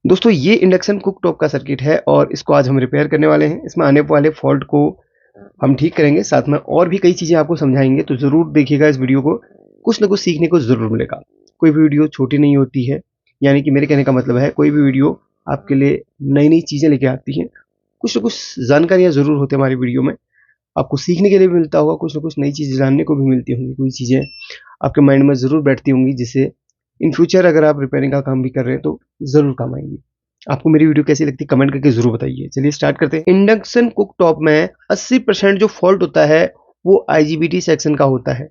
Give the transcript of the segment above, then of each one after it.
दोस्तों ये induction cooktop का सर्किट है और इसको आज हम रिपेयर करने वाले हैं। इसमें आने वाले फॉल्ट को हम ठीक करेंगे, साथ में और भी कई चीज़ें आपको समझाएंगे, तो ज़रूर देखिएगा इस वीडियो को। कुछ ना कुछ सीखने को ज़रूर मिलेगा। कोई भी वीडियो छोटी नहीं होती है, यानी कि मेरे कहने का मतलब है कोई भी वीडियो आपके लिए नई नई चीज़ें लेके आती हैं। कुछ ना कुछ जानकारियाँ ज़रूर होती है हमारी वीडियो में, आपको सीखने के लिए भी मिलता होगा, कुछ ना कुछ नई चीज़ें जानने को भी मिलती होंगी, कोई चीज़ें आपके माइंड में ज़रूर बैठती होंगी जिससे इन फ्यूचर अगर आप रिपेयरिंग का काम भी कर रहे हैं तो ज़रूर काम आएंगी। आपको मेरी वीडियो कैसी लगती है कमेंट करके ज़रूर बताइए। चलिए स्टार्ट करते हैं। इंडक्शन कुकटॉप में 80% जो फॉल्ट होता है वो आईजीबीटी सेक्शन का होता है।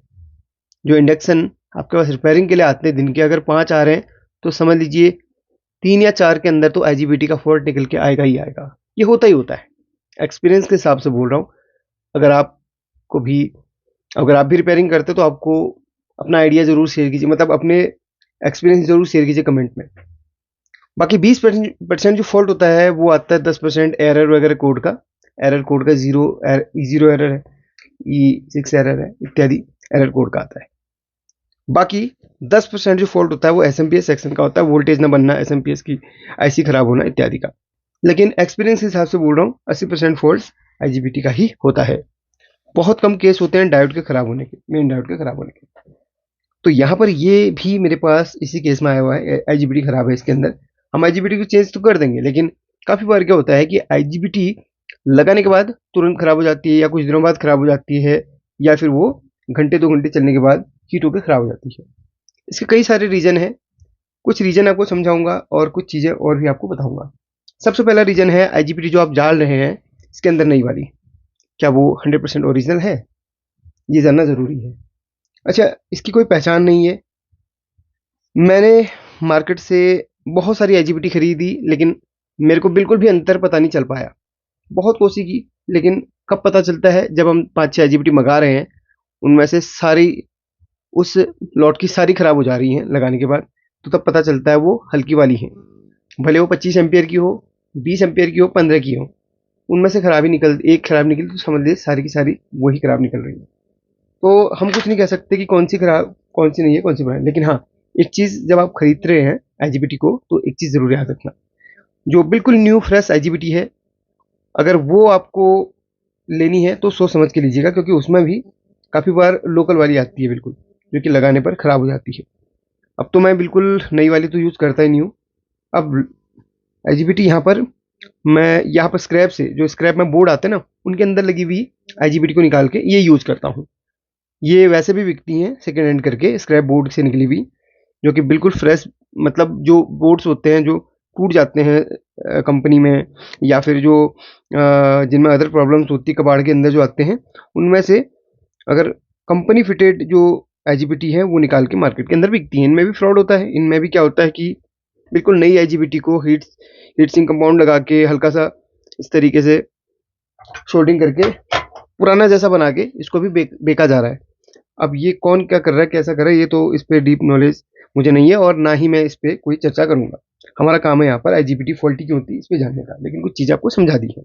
जो इंडक्शन आपके पास रिपेयरिंग के लिए आते हैं, दिन के अगर 5 आ रहे हैं तो समझ लीजिए 3 या 4 के अंदर तो आईजीबीटी का फॉल्ट निकल के आएगा ही आएगा। ये होता ही होता है, एक्सपीरियंस के हिसाब से बोल रहा हूँ। अगर आपको भी अगर आप भी रिपेयरिंग करते हो तो आपको अपना आइडिया ज़रूर शेयर कीजिए, मतलब अपने एक्सपीरियंस ज़रूर शेयर कीजिए कमेंट में। बाकी 20% जो फॉल्ट होता है वो आता है 10% एरर वगैरह कोड का। एरर कोड का ज़ीरो एरर है, E6 एरर है, इत्यादि एरर कोड का आता है। बाकी 10% जो फॉल्ट होता है वो एसएमपीएस सेक्शन का होता है, वोल्टेज ना बनना, एसएमपीएस की आईसी खराब होना इत्यादि का। लेकिन एक्सपीरियंस के हिसाब से बोल रहा हूँ 80% फॉल्ट आईजीबीटी का ही होता है। बहुत कम केस होते हैं डायोड के खराब होने के, मेन डायोड के खराब होने के। तो यहाँ पर ये भी मेरे पास इसी केस में आया हुआ है, आईजीबीटी खराब है इसके अंदर। हम आईजीबीटी को चेंज तो कर देंगे, लेकिन काफ़ी बार क्या होता है कि आईजीबीटी लगाने के बाद तुरंत खराब हो जाती है, या कुछ दिनों बाद खराब हो जाती है, या फिर वो घंटे 2 घंटे चलने के बाद हीट होकर खराब हो जाती है। इसके कई सारे रीज़न हैं। कुछ रीज़न आपको समझाऊंगा और कुछ चीज़ें और भी आपको बताऊंगा। सबसे पहला रीज़न है आईजीबीटी जो आप डाल रहे हैं इसके अंदर नई वाली, क्या वो 100% ओरिजिनल है, ये जानना ज़रूरी है। अच्छा, इसकी कोई पहचान नहीं है। मैंने मार्केट से बहुत सारी आईजीबीटी खरीदी, लेकिन मेरे को बिल्कुल भी अंतर पता नहीं चल पाया। बहुत कोशिश की, लेकिन कब पता चलता है जब हम 5-6 आईजीबीटी मंगा रहे हैं, उनमें से सारी उस लॉट की सारी खराब हो जा रही हैं लगाने के बाद, तो तब पता चलता है वो हल्की वाली है। भले वो 25 एम्पियर की हो, 20 एम्पियर की हो, 15 की हो, उनमें से खराब ही निकल एक खराब निकली तो समझ लीजिए सारी की सारी वही खराब निकल रही है। तो हम कुछ नहीं कह सकते कि कौन सी खराब, कौन सी नहीं है, कौन सी बुरा है। लेकिन हाँ, एक चीज़ जब आप खरीद रहे हैं आईजीबीटी को, तो एक चीज़ ज़रूर याद रखना, जो बिल्कुल न्यू फ्रेश आईजीबीटी है, अगर वो आपको लेनी है तो सोच समझ के लीजिएगा, क्योंकि उसमें भी काफ़ी बार लोकल वाली आती है बिल्कुल, जो कि लगाने पर ख़राब हो जाती है। अब तो मैं बिल्कुल नई वाली तो यूज़ करता ही नहीं हूँ। अब आईजीबीटी यहाँ पर मैं यहाँ पर स्क्रैप से, जो स्क्रैप में बोर्ड आते हैं ना, उनके अंदर लगी हुई आईजीबीटी को निकाल के ये यूज़ करता हूँ। ये वैसे भी बिकती हैं सेकेंड हैंड करके, स्क्रैप बोर्ड से निकली हुई, जो कि बिल्कुल फ्रेश, मतलब जो बोर्ड्स होते हैं जो टूट जाते हैं कंपनी में, या फिर जो जिनमें अदर प्रॉब्लम्स होती है कबाड़ के अंदर जो आते हैं, उनमें से अगर कंपनी फिटेड जो आईजीबीटी है वो निकाल के मार्केट के अंदर बिकती हैं। इनमें भी फ्रॉड होता है। इनमें भी क्या होता है कि बिल्कुल नई आईजीबीटी को हीट सिंक कंपाउंड लगा के हल्का सा इस तरीके से सोल्डिंग करके पुराना जैसा बना के इसको भी बेचा जा रहा है। अब ये कौन क्या कर रहा है, कैसा कर रहा है, ये तो इस पे डीप नॉलेज मुझे नहीं है, और ना ही मैं इस पे कोई चर्चा करूंगा। हमारा काम है यहाँ पर आईजीबीटी फॉल्टी क्यों होती है इस पे जानने का, लेकिन कुछ चीज़ें आपको समझा दी है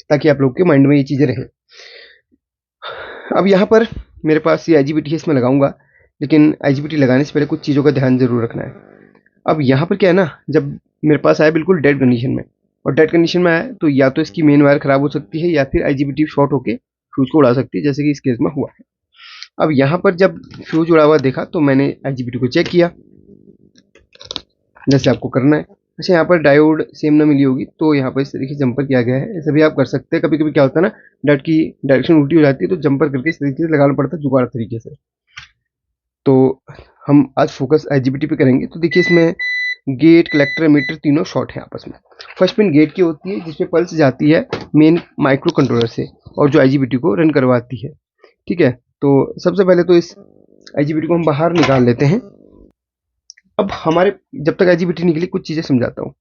ताकि आप लोग के माइंड में ये चीज़ें रहें। अब यहाँ पर मेरे पास ये आईजीबीटी है, इसमें लगाऊंगा, लेकिन आईजीबीटी लगाने से पहले कुछ चीज़ों का ध्यान जरूर रखना है। अब यहाँ पर क्या है ना, जब मेरे पास आया बिल्कुल डेड कंडीशन में, और डेड कंडीशन में आया तो या तो इसकी मेन वायर खराब हो सकती है, या फिर आईजीबीटी शॉर्ट होकर फ्यूज को उड़ा सकती है, जैसे कि इस केस में हुआ है। अब यहाँ पर जब फ्यूज उड़ा हुआ देखा तो मैंने आईजीबीटी को चेक किया, जैसे आपको करना है। अच्छा, यहाँ पर डायोड सेम ना मिली होगी तो यहाँ पर इस तरीके से जंपर किया गया है, ऐसा भी आप कर सकते हैं। कभी कभी क्या होता है ना, डायोड की डायरेक्शन उल्टी हो जाती है तो जंपर करके इस तरीके से लगाना पड़ता है जुगाड़ तरीके से। तो हम आज फोकस आईजीबीटी पे करेंगे। तो देखिए इसमें गेट, कलेक्टर, मीटर तीनों शॉर्ट हैं आपस में। फर्स्ट पिन गेट की होती है जिसमें पल्स जाती है मेन माइक्रो कंट्रोलर से, और जो आईजीबीटी को रन करवाती है। ठीक है, तो सबसे पहले तो इस आईजीबीटी को हम बाहर निकाल लेते हैं। अब हमारे जब तक आईजीबीटी निकली कुछ चीज़ें समझाता हूँ।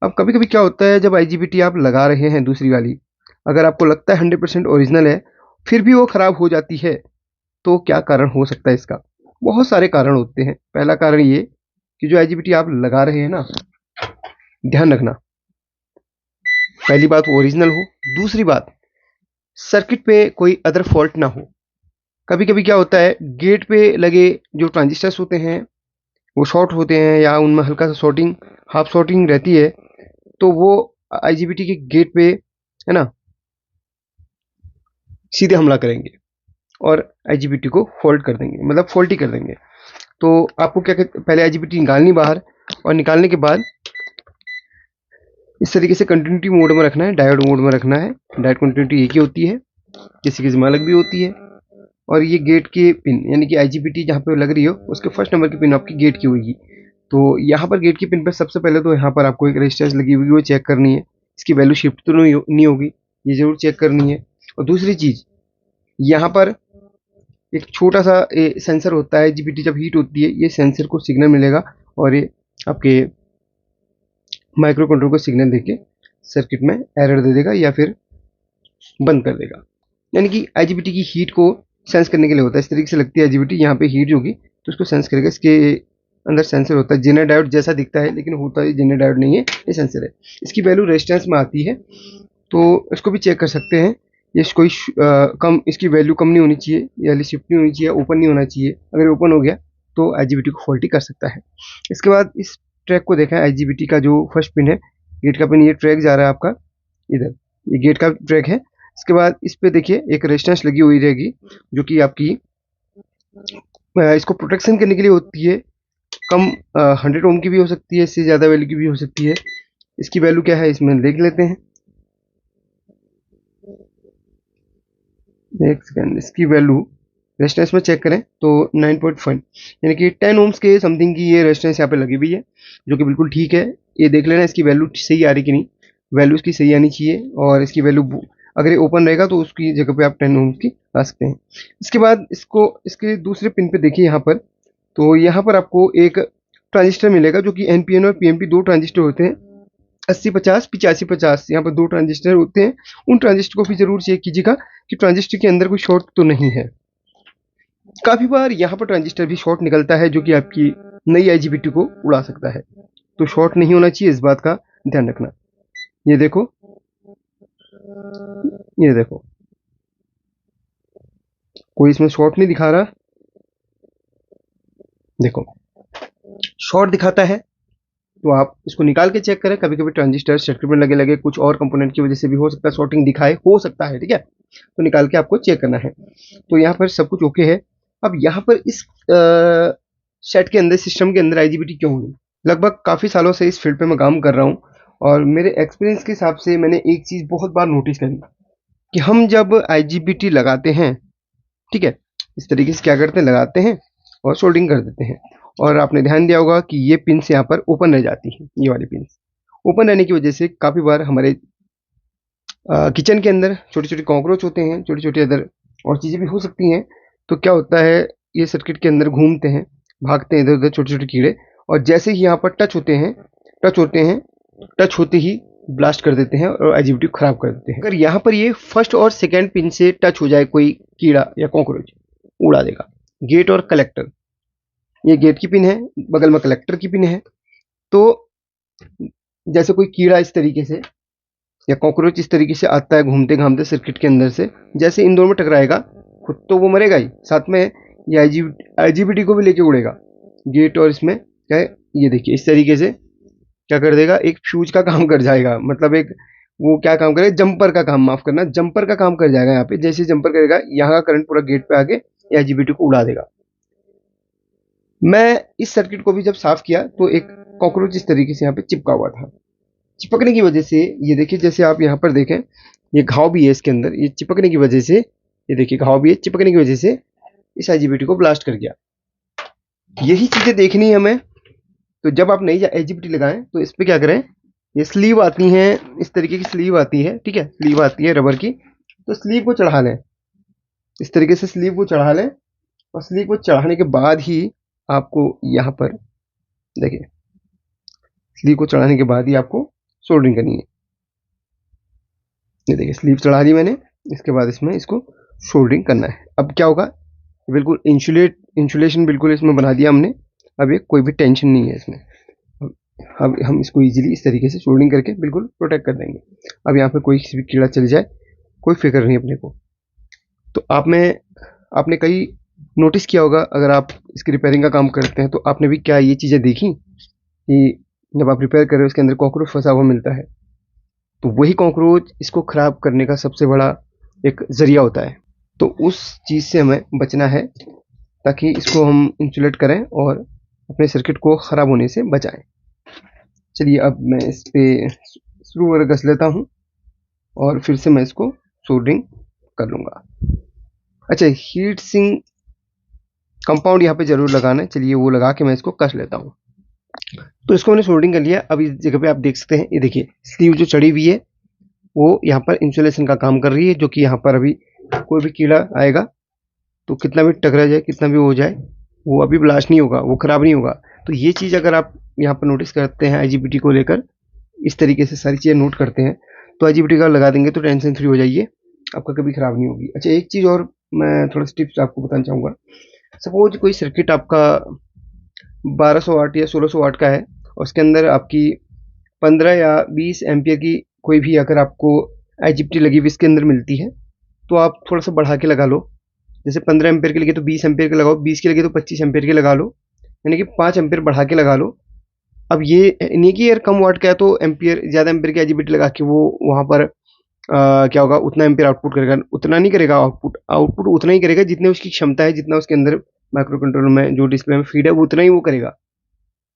अब कभी कभी क्या होता है, जब आईजीबीटी आप लगा रहे हैं दूसरी वाली, अगर आपको लगता है 100% ओरिजिनल है, फिर भी वो ख़राब हो जाती है, तो क्या कारण हो सकता है इसका? बहुत सारे कारण होते हैं। पहला कारण ये कि जो आईजीबीटी आप लगा रहे हैं ना, ध्यान रखना, पहली बात वो ओरिजिनल हो, दूसरी बात सर्किट पे कोई अदर फॉल्ट ना हो। कभी कभी क्या होता है, गेट पे लगे जो ट्रांजिस्टर्स होते हैं वो शॉर्ट होते हैं, या उनमें हल्का सा शॉर्टिंग, हाफ शॉर्टिंग रहती है, तो वो IGBT के गेट पे है ना सीधे हमला करेंगे और IGBT को फॉल्ट कर देंगे, मतलब फॉल्टी कर देंगे। तो आपको क्या पहले IGBT निकालनी बाहर, और निकालने के बाद इस तरीके से कंटिन्यूटी मोड में रखना है, डायोड मोड में रखना है। डायोड कंटिन्यूटी एक ही होती है, किसी किसी में अलग भी होती है। और ये गेट के पिन, यानी कि IGBT जहाँ पे लग रही हो उसके फर्स्ट नंबर की पिन आपकी गेट की होगी। तो यहाँ पर गेट की पिन पर सबसे पहले तो यहाँ पर आपको एक रेजिस्टेंस लगी हुई है वो चेक करनी है, इसकी वैल्यू शिफ्ट तो नहीं होगी, ये जरूर चेक करनी है। और दूसरी चीज़, यहाँ पर एक छोटा सा सेंसर होता है, IGBT जब हीट होती है ये सेंसर को सिग्नल मिलेगा और ये आपके माइक्रो कंट्रोलर को सिग्नल देके सर्किट में एरर दे देगा या फिर बंद कर देगा। यानी कि IGBT की हीट को सेंस करने के लिए होता है, इस तरीके से लगती है IGBT, यहाँ पे हीट होगी तो उसको सेंस करेगा। इसके अंदर सेंसर होता है, जेनर डायोड जैसा दिखता है लेकिन होता है जेनर डायोड नहीं है, ये सेंसर है। इसकी वैल्यू रेजिस्टेंस में आती है, तो इसको भी चेक कर सकते हैं। ये कोई कम, इसकी वैल्यू कम नहीं होनी चाहिए, या शिफ्ट नहीं होनी चाहिए, ओपन नहीं होना चाहिए। अगर ओपन हो गया तो IGBT को फॉल्टी कर सकता है। इसके बाद इस ट्रैक को देखा है, IGBT का जो फर्स्ट पिन है, गेट का पिन, ये ट्रैक जा रहा है आपका इधर, ये गेट का ट्रैक है। इसके बाद इस पे देखिए एक रेजिस्टेंस लगी हुई रहेगी जो कि आपकी इसको प्रोटेक्शन करने के लिए होती है। कम 100 ओम की भी हो सकती है, इससे ज़्यादा वैल्यू की भी हो सकती है। इसकी वैल्यू क्या है इसमें देख लेते हैं, एक सेकेंड। इसकी वैल्यू रेजिस्टेंस में चेक करें तो 9.5 यानी कि 10 ओम्स के समथिंग की ये रेजिस्टेंस यहाँ पे लगी हुई है, जो कि बिल्कुल ठीक है। ये देख लेना इसकी वैल्यू सही आ रही कि नहीं, वैल्यू इसकी सही आनी चाहिए। और इसकी वैल्यू अगर ये ओपन रहेगा तो उसकी जगह पे आप 10 ओम्स की ला सकते हैं। इसके बाद इसको इसके दूसरे पिन पे देखिए यहाँ पर, तो यहाँ पर आपको एक ट्रांजिस्टर मिलेगा जो कि NPN और PNP दो ट्रांजिस्टर होते हैं, 80-50, 85-50, यहाँ पर दो ट्रांजिस्टर होते हैं। उन ट्रांजिस्टर को भी जरूर चेक कीजिएगा कि ट्रांजिस्टर के अंदर कोई शॉर्ट तो नहीं है। काफ़ी बार यहाँ पर ट्रांजिस्टर भी शॉर्ट निकलता है जो कि आपकी नई IGBT को उड़ा सकता है, तो शॉर्ट नहीं होना चाहिए, इस बात का ध्यान रखना। ये देखो, ये देखो, कोई इसमें शॉर्ट नहीं दिखा रहा, देखो शॉर्ट दिखाता है तो आप इसको निकाल के चेक करें। कभी कभी ट्रांजिस्टर सर्किट में लगे लगे कुछ और कंपोनेंट की वजह से भी हो सकता है शॉर्टिंग दिखाए, हो सकता है, ठीक है, तो निकाल के आपको चेक करना है। तो यहाँ पर सब कुछ ओके है। अब यहाँ पर इस सेट के अंदर, सिस्टम के अंदर IGBT क्यों हुई? लगभग काफ़ी सालों से इस फील्ड पे मैं काम कर रहा हूँ और मेरे एक्सपीरियंस के हिसाब से मैंने एक चीज़ बहुत बार नोटिस करी कि हम जब IGBT लगाते हैं, ठीक है, इस तरीके से क्या करते हैं, लगाते हैं और सोल्डिंग कर देते हैं। और आपने ध्यान दिया होगा कि ये पिन्स यहाँ पर ओपन रह जाती हैं, ये वाली पिन्स ओपन रहने की वजह से काफ़ी बार हमारे किचन के अंदर छोटे छोटे कॉकरोच होते हैं, छोटी छोटी अदर और चीज़ें भी हो सकती हैं। तो क्या होता है, ये सर्किट के अंदर घूमते हैं, भागते हैं इधर उधर छोटे छोटे कीड़े, और जैसे ही यहाँ पर टच होते हैं, टच होते ही ब्लास्ट कर देते हैं और IGBT को खराब कर देते हैं। अगर यहाँ पर ये फर्स्ट और सेकेंड पिन से टच हो जाए कोई कीड़ा या कॉकरोच, उड़ा देगा। गेट और कलेक्टर, ये गेट की पिन है, बगल में कलेक्टर की पिन है। तो जैसे कोई कीड़ा इस तरीके से या कॉकरोच इस तरीके से आता है घूमते घामते सर्किट के अंदर से, जैसे इन दोनों में टकराएगा, खुद तो वो मरेगा ही, साथ में ये IGBT को भी लेके उड़ेगा। गेट और इसमें क्या है, ये देखिए इस तरीके से क्या कर देगा, एक फ्यूज का काम कर जाएगा, मतलब एक वो क्या काम करेगा, जंपर का काम, माफ करना, जंपर का काम कर जाएगा। यहाँ पे जैसे जंपर करेगा, यहाँ का करंट पूरा गेट पे आके IGBT को उड़ा देगा। मैं इस सर्किट को भी जब साफ किया तो एक कॉकरोच इस तरीके से यहाँ पे चिपका हुआ था। चिपकने की वजह से ये देखिए, जैसे आप यहाँ पर देखें, ये घाव भी है इसके अंदर, ये चिपकने की वजह से, ये देखिए घाव भी है, चिपकने की वजह से इस IGBT को ब्लास्ट कर गया। यही चीज़ें देखनी है हमें। तो जब आप नई IGBT लगाएं तो इस पर क्या करें, ये स्लीव आती हैं, इस तरीके की स्लीव आती है, ठीक है, स्लीव आती है रबर की, तो स्लीव को चढ़ा लें, इस तरीके से स्लीव को चढ़ा लें। और स्लीव को चढ़ाने के बाद ही आपको यहाँ पर देखिए, स्लीव को चढ़ाने के बाद ही आपको सोल्डरिंग करनी है। ये देखिए स्लीव चढ़ा दी मैंने, इसके बाद इसमें इसको सोल्डरिंग करना है। अब क्या होगा, बिल्कुल इंसुलेशन बिल्कुल इसमें बना दिया हमने। अब ये कोई भी टेंशन नहीं है इसमें। अब हम इसको इजीली इस तरीके से सोल्डरिंग करके बिल्कुल प्रोटेक्ट कर देंगे। अब यहाँ पे कोई भी कीड़ा चल जाए कोई फिक्र नहीं अपने को। तो आपने कई नोटिस किया होगा, अगर आप इसकी रिपेयरिंग का काम करते हैं तो आपने भी क्या ये चीज़ें देखी कि जब आप रिपेयर कर रहे हो उसके अंदर कॉकरोच फंसा हुआ मिलता है, तो वही कॉकरोच इसको ख़राब करने का सबसे बड़ा एक ज़रिया होता है। तो उस चीज़ से हमें बचना है ताकि इसको हम इंसुलेट करें और अपने सर्किट को ख़राब होने से बचाएं। चलिए अब मैं इस पर स्क्रू वगैरह कस लेता हूँ और फिर से मैं इसको सोल्डरिंग कर लूँगा। अच्छा, हीट सिंक कंपाउंड यहाँ पे ज़रूर लगाना है। चलिए वो लगा के मैं इसको कस लेता हूँ। तो इसको मैंने सोल्डरिंग कर लिया। अब इस जगह पे आप देख सकते हैं, ये देखिए स्लीव जो चढ़ी हुई है वो यहाँ पर इंसुलेशन का काम कर रही है, जो कि यहाँ पर अभी कोई भी कीड़ा आएगा तो कितना भी टकरा जाए, कितना भी हो जाए, वो अभी ब्लास्ट नहीं होगा, वो ख़राब नहीं होगा। तो ये चीज़ अगर आप यहाँ पर नोटिस करते हैं IGBT को लेकर, इस तरीके से सारी चीज़ें नोट करते हैं, तो IGBT का लगा देंगे तो टेंशन फ्री हो जाइए, आपका कभी ख़राब नहीं होगी। अच्छा, एक चीज़ और मैं थोड़ा सा टिप्स आपको बताना चाहूँगा। सपोज कोई सर्किट आपका 1200 वाट या 1600 वाट का है और उसके अंदर आपकी 15 या 20 एम्पियर की कोई भी अगर आपको IGBT लगी हुई इसके अंदर मिलती है, तो आप थोड़ा सा बढ़ा के लगा लो। जैसे 15 एम्पियर के लगे तो 20 एम्पियर के लगाओ, 20 के लगे तो 25 एम्पियर के लगा लो, यानी कि 5 एम्पियर बढ़ा के लगा लो। अब ये नहीं कि यार कम वाट का है तो एम्पियर ज़्यादा एम्पियर की IGBT लगा के वो वहाँ पर क्या होगा, उतना एम्पियर आउटपुट करेगा, उतना नहीं करेगा। आउटपुट उतना ही करेगा जितने उसकी क्षमता है, जितना उसके अंदर माइक्रो कंट्रोलर में जो डिस्प्ले में फीड है वो उतना ही वो करेगा।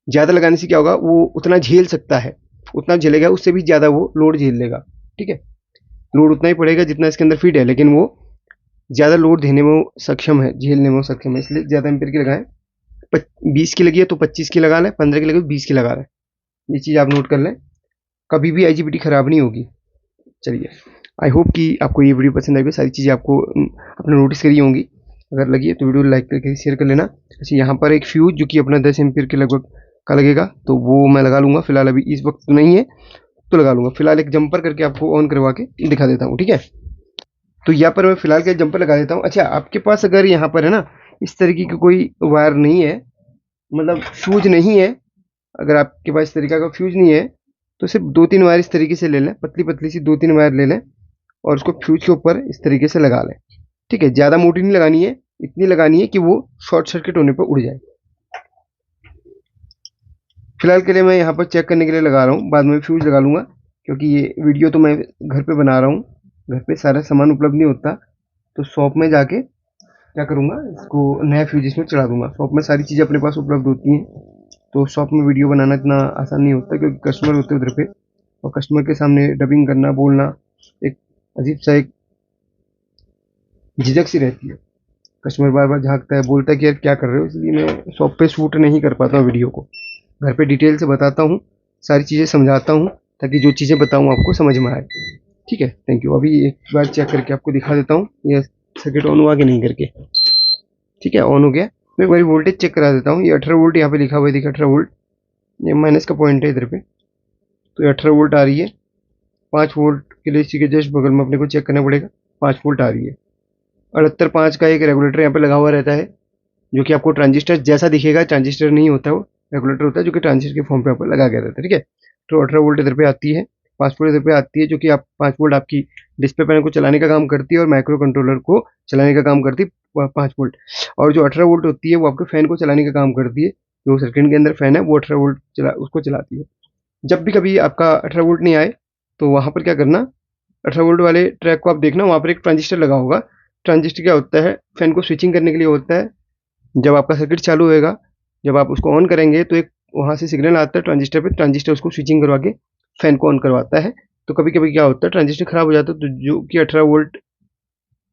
ज़्यादा लगाने से क्या होगा, वो उतना झेल सकता है, उतना झेलेगा, उससे भी ज़्यादा वो लोड झेल लेगा। ठीक है, लोड उतना ही पड़ेगा जितना इसके अंदर फीड है, लेकिन वो ज़्यादा लोड देने में वो सक्षम है, झेलने में वो सक्षम है, इसलिए ज़्यादा एम्पियर की लगाएं। 20 की लगी है तो 25 की लगा लें, 15 की लगी तो 20 की लगा लें। ये चीज़ आप नोट कर लें, कभी भी IGBT ख़राब नहीं होगी। चलिए, आई होप कि आपको ये वीडियो पसंद आएगी, सारी चीज़ें आपको आपने नोटिस करी होंगी। अगर लगी है तो वीडियो लाइक करके शेयर कर लेना। अच्छा, यहाँ पर एक फ्यूज जो कि अपना 10 एम्पियर के लगभग का लगेगा, तो वो मैं लगा लूँगा। फिलहाल अभी इस वक्त तो नहीं है तो लगा लूँगा। फिलहाल एक जंपर करके आपको ऑन करवा के दिखा देता हूँ, ठीक है। तो यहाँ पर मैं फिलहाल के जंपर लगा देता हूँ। अच्छा, आपके पास अगर यहाँ पर है ना इस तरीके की कोई वायर नहीं है, मतलब फ्यूज नहीं है, अगर आपके पास इस तरीका का फ्यूज नहीं है तो सिर्फ 2-3 वायर इस तरीके से ले लें, पतली पतली सी 2-3 वायर ले लें और उसको फ्यूज के ऊपर इस तरीके से लगा लें। ठीक है, ज़्यादा मोटी नहीं लगानी है, इतनी लगानी है कि वो शॉर्ट सर्किट होने पर उड़ जाए। फिलहाल के लिए मैं यहाँ पर चेक करने के लिए लगा रहा हूँ, बाद में फ्यूज लगा लूँगा, क्योंकि ये वीडियो तो मैं घर पे बना रहा हूँ, घर पे सारा सामान उपलब्ध नहीं होता, तो शॉप में जाके क्या करूँगा, इसको नया फ्यूज इसमें चढ़ा दूँगा। शॉप में सारी चीज़ें अपने पास उपलब्ध होती हैं, तो शॉप में वीडियो बनाना इतना आसान नहीं होता, क्योंकि कस्टमर होते हैं उधर पे, और कस्टमर के सामने डबिंग करना, बोलना एक अजीब सा एक झिझक सी रहती है। कस्टमर बार बार झांकता है, बोलता है कि यार क्या कर रहे हो, इसलिए मैं शॉप पे शूट नहीं कर पाता हूँ वीडियो को। घर पे डिटेल से बताता हूँ, सारी चीज़ें समझाता हूँ, ताकि जो चीज़ें बताऊँ आपको समझ में आए। ठीक है, थैंक यू। अभी एक बार चेक करके आपको दिखा देता हूँ ये सर्किट ऑन हुआ कि नहीं करके। ठीक है, ऑन हो गया। मैं एक बार वोल्टेज चेक करा देता हूँ। ये 18 वोल्ट यहाँ पे लिखा हुआ है, देखिए 18 वोल्ट, ये माइनस का पॉइंट है इधर पे, तो ये 18 वोल्ट आ रही है। 5 वोल्ट के लिए इसी के जस्ट बगल में अपने को चेक करना पड़ेगा, 5 वोल्ट आ रही है। 78.5 का एक रेगुलेटर यहाँ पे लगा हुआ रहता है, जो कि आपको ट्रांजिस्टर जैसा दिखेगा, ट्रांजिस्टर नहीं होता, वो रेगुलेटर होता है जो कि ट्रांजिस्टर के फॉर्म पे आपको लगा गया रहता है। ठीक है, तो 18 वोल्ट इधर पे आती है, 5 वोल्ट इधर पे आती है, जो कि आप 5 वोल्ट आपकी डिस्प्ले पैनल को चलाने का काम करती है और माइक्रो कंट्रोलर को चलाने का काम करती है 5 वोल्ट। और जो 18 वोल्ट होती है वो आपके फैन को चलाने का काम करती है, जो सर्किट के अंदर फैन है वो 18 वोल्ट उसको चलाती है। जब भी कभी आपका 18 वोल्ट नहीं आए तो वहाँ पर क्या करना, 18 वोल्ट वाले ट्रैक को आप देखना, वहाँ पर एक ट्रांजिस्टर लगा होगा। ट्रांजिस्टर क्या होता है, फैन को स्विचिंग करने के लिए होता है। जब आपका सर्किट चालू होएगा, जब आप उसको ऑन करेंगे तो एक वहाँ से सिग्नल आता है ट्रांजिस्टर पे, ट्रांजिस्टर उसको स्विचिंग करवा के फैन को ऑन करवाता है। तो कभी कभी क्या होता है, ट्रांजिस्टर खराब हो जाता है, तो जो कि 18 वोल्ट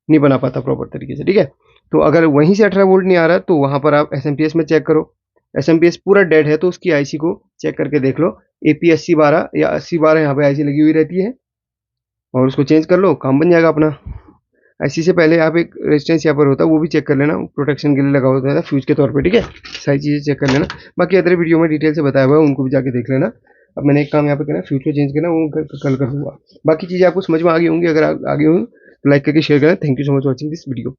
नहीं बना पाता प्रॉपर तरीके से। ठीक है, तो अगर वहीं से 18 वोल्ट नहीं आ रहा तो वहाँ पर आप SMPS में चेक करो। SMPS पूरा डेड है तो उसकी IC को चेक करके देख लो, AP 8012 या 8012 यहाँ पे IC लगी हुई रहती है, और उसको चेंज कर लो, काम बन जाएगा अपना। IC से पहले आप एक रेजिस्टेंस यहाँ पर होता है वो भी चेक कर लेना, प्रोटेक्शन के लिए लगा होता है फ्यूज के तौर पे। ठीक है, सारी चीज़ें चेक कर लेना। बाकी अदर वीडियो में डिटेल से बताया हुआ है, उनको भी जाके देख लेना। अब मैंने एक काम यहाँ पे करना, फ्यूज को चेंज करना, वो कल कर दूंगा। बाकी चीज़ें आपको समझ में आ गई होंगी, अगर आ गई होंगी तो लाइक करके शेयर करना। Thank you so much watching this video.